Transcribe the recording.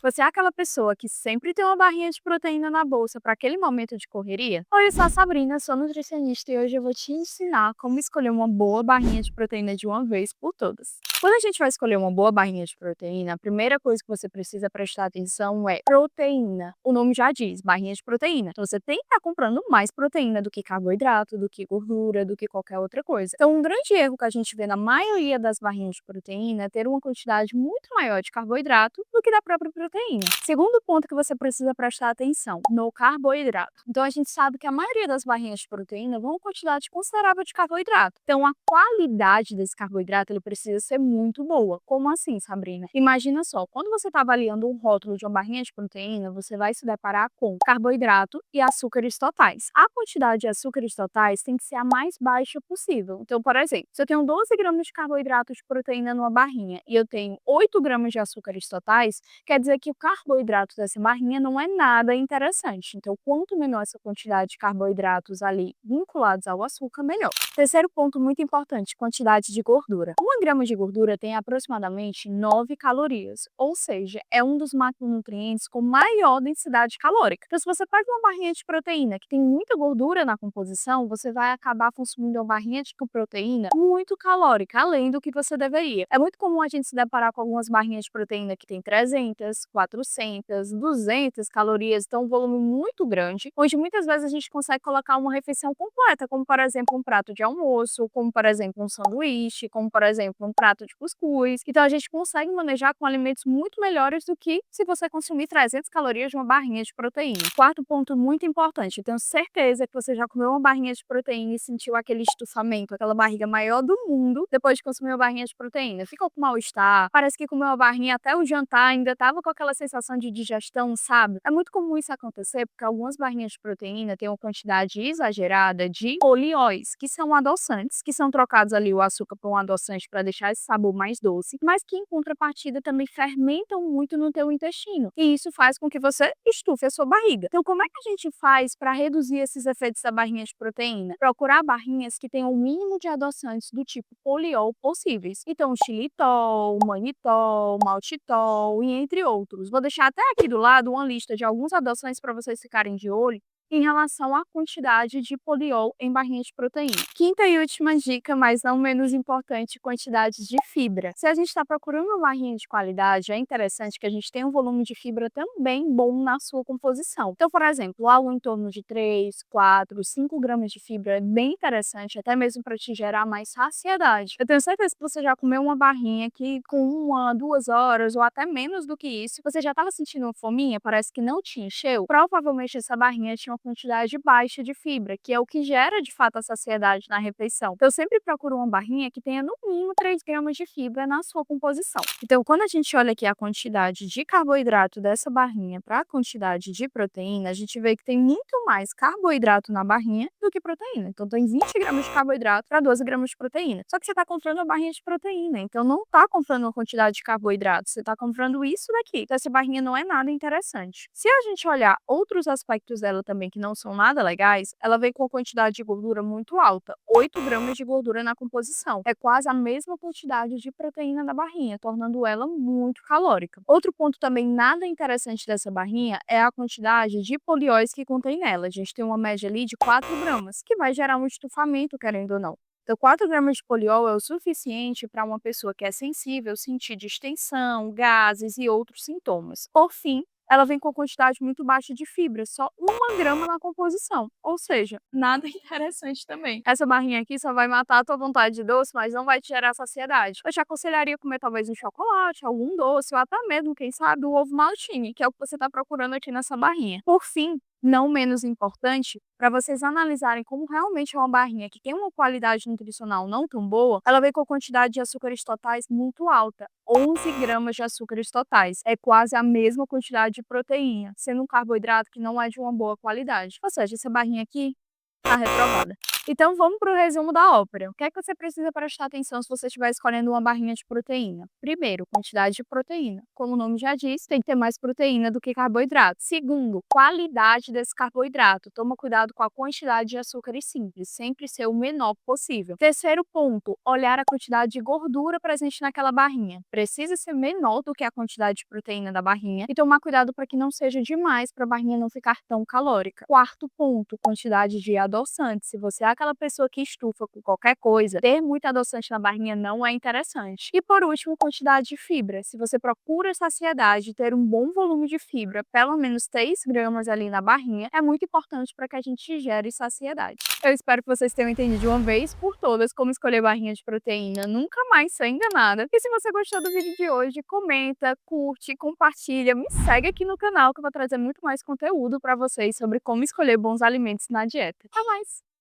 Você é aquela pessoa que sempre tem uma barrinha de proteína na bolsa para aquele momento de correria? Oi, eu sou a Sabrina, sou nutricionista e hoje eu vou te ensinar como escolher uma boa barrinha de proteína de uma vez por todas. Quando a gente vai escolher uma boa barrinha de proteína, a primeira coisa que você precisa prestar atenção é proteína. O nome já diz, barrinha de proteína. Então você tem que estar comprando mais proteína do que carboidrato, do que gordura, do que qualquer outra coisa. Então um grande erro que a gente vê na maioria das barrinhas de proteína é ter uma quantidade muito maior de carboidrato do que da própria proteína. Segundo ponto que você precisa prestar atenção, no carboidrato. Então a gente sabe que a maioria das barrinhas de proteína vão uma quantidade considerável de carboidrato. Então a qualidade desse carboidrato ele precisa ser muito boa. Como assim, Sabrina? Imagina só, quando você está avaliando um rótulo de uma barrinha de proteína, você vai se deparar com carboidrato e açúcares totais. A quantidade de açúcares totais tem que ser a mais baixa possível. Então, por exemplo, se eu tenho 12 gramas de carboidrato de proteína numa barrinha e eu tenho 8 gramas de açúcares totais, quer dizer que o carboidrato dessa barrinha não é nada interessante. Então, quanto menor essa quantidade de carboidratos ali vinculados ao açúcar, melhor. Terceiro ponto muito importante, quantidade de gordura. 1 grama de gordura tem aproximadamente 9 calorias, ou seja, é um dos macronutrientes com maior densidade calórica. Então, se você pega uma barrinha de proteína que tem muita gordura na composição, você vai acabar consumindo uma barrinha de proteína muito calórica, além do que você deveria. É muito comum a gente se deparar com algumas barrinhas de proteína que tem 300, 400, 200 calorias, então um volume muito grande, onde muitas vezes a gente consegue colocar uma refeição completa, como por exemplo um prato de almoço, como por exemplo um sanduíche, como por exemplo um prato de cuscuz. Então a gente consegue manejar com alimentos muito melhores do que se você consumir 300 calorias de uma barrinha de proteína. Quarto ponto muito importante, eu tenho certeza que você já comeu uma barrinha de proteína e sentiu aquele estufamento, aquela barriga maior do mundo depois de consumir uma barrinha de proteína. Ficou com mal-estar, parece que comeu uma barrinha até o jantar, ainda tava com aquela sensação de digestão, sabe? É muito comum isso acontecer porque algumas barrinhas de proteína têm uma quantidade exagerada de polióis, que são adoçantes, que são trocados ali o açúcar por um adoçante para deixar esse sabor mais doce, mas que em contrapartida também fermentam muito no teu intestino. E isso faz com que você estufe a sua barriga. Então, como é que a gente faz para reduzir esses efeitos da barrinha de proteína? Procurar barrinhas que tenham o mínimo de adoçantes do tipo poliol possíveis. Então, xilitol, manitol, maltitol e entre outros. Vou deixar até aqui do lado uma lista de alguns adoçantes para vocês ficarem de olho em relação à quantidade de poliol em barrinha de proteína. Quinta e última dica, mas não menos importante, quantidade de fibra. Se a gente está procurando uma barrinha de qualidade, é interessante que a gente tenha um volume de fibra também bom na sua composição. Então, por exemplo, algo em torno de 3, 4, 5 gramas de fibra é bem interessante, até mesmo para te gerar mais saciedade. Eu tenho certeza que você já comeu uma barrinha que com 1, 2 horas ou até menos do que isso, você já estava sentindo uma fominha, parece que não te encheu. Provavelmente essa barrinha tinha uma quantidade baixa de fibra, que é o que gera de fato a saciedade na refeição. Então, eu sempre procuro uma barrinha que tenha no mínimo 3 gramas de fibra na sua composição. Então, quando a gente olha aqui a quantidade de carboidrato dessa barrinha para a quantidade de proteína, a gente vê que tem muito mais carboidrato na barrinha do que proteína. Então, tem 20 gramas de carboidrato para 12 gramas de proteína. Só que você está comprando uma barrinha de proteína, então não está comprando uma quantidade de carboidrato, você está comprando isso daqui. Então, essa barrinha não é nada interessante. Se a gente olhar outros aspectos dela também que não são nada legais, ela vem com quantidade de gordura muito alta, 8 gramas de gordura na composição. É quase a mesma quantidade de proteína da barrinha, tornando ela muito calórica. Outro ponto também nada interessante dessa barrinha é a quantidade de polióis que contém nela. A gente tem uma média ali de 4 gramas, que vai gerar um estufamento, querendo ou não. Então, 4 gramas de poliol é o suficiente para uma pessoa que é sensível sentir distensão, gases e outros sintomas. Por fim, ela vem com quantidade muito baixa de fibra, só 1 grama na composição, ou seja, nada interessante também. Essa barrinha aqui só vai matar a tua vontade de doce, mas não vai te gerar saciedade. Eu te aconselharia comer talvez um chocolate, algum doce, ou até mesmo, quem sabe, o ovo maltine, que é o que você está procurando aqui nessa barrinha. Por fim, não menos importante, para vocês analisarem como realmente é uma barrinha que tem uma qualidade nutricional não tão boa, ela vem com quantidade de açúcares totais muito alta, 11 gramas de açúcares totais. É quase a mesma quantidade de proteína, sendo um carboidrato que não é de uma boa qualidade. Ou seja, essa barrinha aqui está reprovada. Então vamos para o resumo da ópera. O que é que você precisa prestar atenção se você estiver escolhendo uma barrinha de proteína? Primeiro, quantidade de proteína. Como o nome já diz, tem que ter mais proteína do que carboidrato. Segundo, qualidade desse carboidrato. Toma cuidado com a quantidade de açúcares simples, sempre ser o menor possível. Terceiro ponto, olhar a quantidade de gordura presente naquela barrinha. Precisa ser menor do que a quantidade de proteína da barrinha e tomar cuidado para que não seja demais para a barrinha não ficar tão calórica. Quarto ponto, quantidade de adoçante. Se você é aquela pessoa que estufa com qualquer coisa, ter muito adoçante na barrinha não é interessante. E por último, quantidade de fibra. Se você procura saciedade, ter um bom volume de fibra, pelo menos 3 gramas ali na barrinha, é muito importante para que a gente gere saciedade. Eu espero que vocês tenham entendido de uma vez por todas como escolher barrinha de proteína, nunca mais ser enganada. E se você gostou do vídeo de hoje, comenta, curte, compartilha, me segue aqui no canal que eu vou trazer muito mais conteúdo para vocês sobre como escolher bons alimentos na dieta. Até mais!